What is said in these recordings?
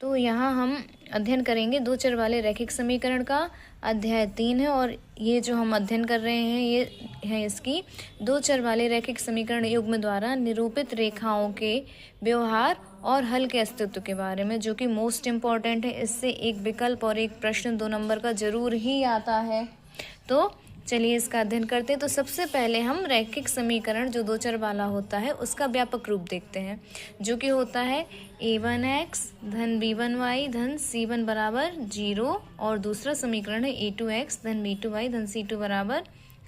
तो यहाँ हम अध्ययन करेंगे दो चर वाले रैखिक समीकरण का। अध्याय 3 है और ये जो हम अध्ययन कर रहे हैं ये है इसकी दो चर वाले रैखिक समीकरण युग्म द्वारा निरूपित रेखाओं के व्यवहार और हल के अस्तित्व के बारे में, जो कि मोस्ट इम्पॉर्टेंट है। इससे एक विकल्प और एक प्रश्न 2 नंबर का जरूर ही आता है। तो चलिए इसका अध्ययन करते हैं। तो सबसे पहले हम रैखिक समीकरण जो दो चर वाला होता है उसका व्यापक रूप देखते हैं, जो कि होता है a1x धन b1y धन c1 बराबर 0 और दूसरा समीकरण है a2x धन b2y धन c2 बराबर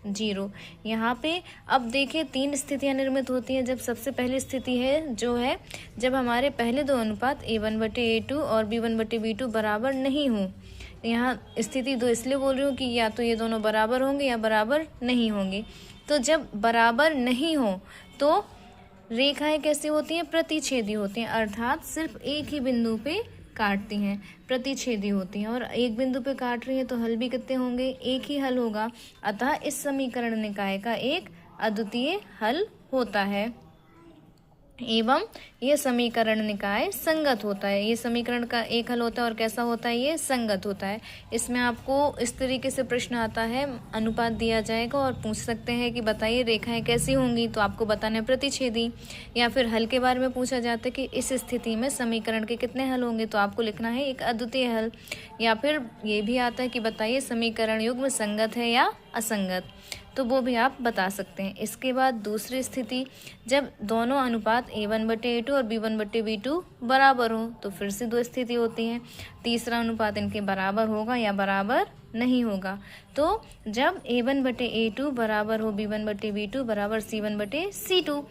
0। यहाँ पे अब देखिए 3 स्थितियाँ निर्मित होती हैं। जब सबसे पहली स्थिति है जो है जब हमारे पहले दो अनुपात a1/a2 और b1/b2 बराबर नहीं हों। यहाँ स्थिति 2 इसलिए बोल रही हूँ कि या तो ये दोनों बराबर होंगे या बराबर नहीं होंगे। तो जब बराबर नहीं हो तो रेखाएं कैसी होती हैं? प्रतिच्छेदी होती हैं, अर्थात सिर्फ एक ही बिंदु पे काटती हैं, प्रतिच्छेदी होती हैं। और एक बिंदु पे काट रही हैं तो हल भी कितने होंगे? एक ही हल होगा। अतः इस समीकरण निकाय का एक अद्वितीय हल होता है एवं ये समीकरण निकाय संगत होता है। ये समीकरण का एक हल होता है और कैसा होता है? ये संगत होता है। इसमें आपको इस तरीके से प्रश्न आता है, अनुपात दिया जाएगा और पूछ सकते हैं कि बताइए रेखाएं कैसी होंगी, तो आपको बताना है प्रतिच्छेदी। या फिर हल के बारे में पूछा जाता है कि इस स्थिति में समीकरण के कितने हल होंगे, तो आपको लिखना है एक अद्वितीय हल। या फिर ये भी आता है कि बताइए समीकरण युग्म संगत है या असंगत, तो वो भी आप बता सकते हैं। इसके बाद दूसरी स्थिति, जब दोनों अनुपात a1/a2 और b1/b2 बराबर हो, तो फिर से 2 स्थिति होती हैं। तीसरा अनुपात इनके बराबर होगा या बराबर नहीं होगा। तो जब a1/a2 बराबर हो b1/b2 बराबर c1/c2,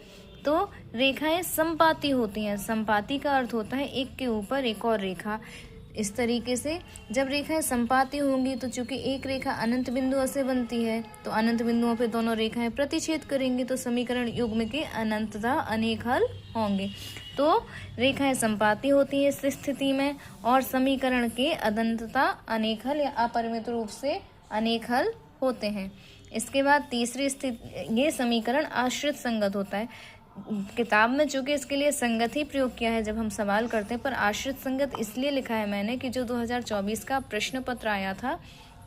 तो रेखाएं संपाती होती हैं। संपाती का अर्थ होता है एक के ऊपर एक और रेखा। इस तरीके से जब रेखाएं संपाती होंगी तो चूंकि एक रेखा अनंत बिंदुओं से बनती है, तो अनंत बिंदुओं पे दोनों रेखाएं प्रतिच्छेद करेंगी, तो समीकरण युग्म के अनंततः अनेक हल होंगे। तो रेखाएं संपाती होती है इस स्थिति में और समीकरण के अनंततः अनेक हल या अपरिमित रूप से अनेक हल होते हैं। इसके बाद तीसरी स्थिति, ये समीकरण आश्रित संगत होता है। किताब में चूंकि इसके लिए संगत ही प्रयोग किया है जब हम सवाल करते हैं, पर आश्रित संगत इसलिए लिखा है मैंने कि जो 2024 का प्रश्न पत्र आया था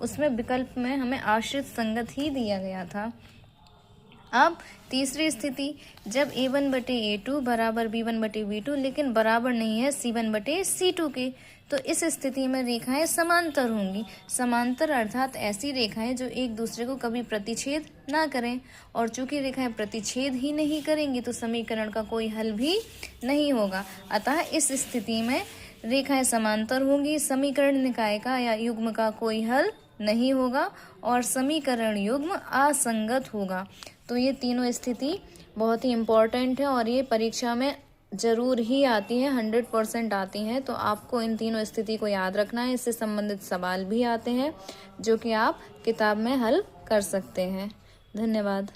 उसमें विकल्प में हमें आश्रित संगत ही दिया गया था। अब तीसरी स्थिति, जब a1/a2 बराबर b1/b2 लेकिन बराबर नहीं है c1/c2 के, तो इस स्थिति में रेखाएं समांतर होंगी। समांतर अर्थात ऐसी रेखाएं जो एक दूसरे को कभी प्रतिच्छेद ना करें, और चूंकि रेखाएं प्रतिच्छेद ही नहीं करेंगी तो समीकरण का कोई हल भी नहीं होगा। अतः इस स्थिति में रेखाएं समांतर होंगी, समीकरण निकाय का या युग्म का कोई हल नहीं होगा और समीकरण युग्म असंगत होगा। तो ये तीनों स्थिति बहुत ही इम्पोर्टेंट है और ये परीक्षा में जरूर ही आती है, 100% आती हैं। तो आपको इन तीनों स्थिति को याद रखना है। इससे संबंधित सवाल भी आते हैं जो कि आप किताब में हल कर सकते हैं। धन्यवाद।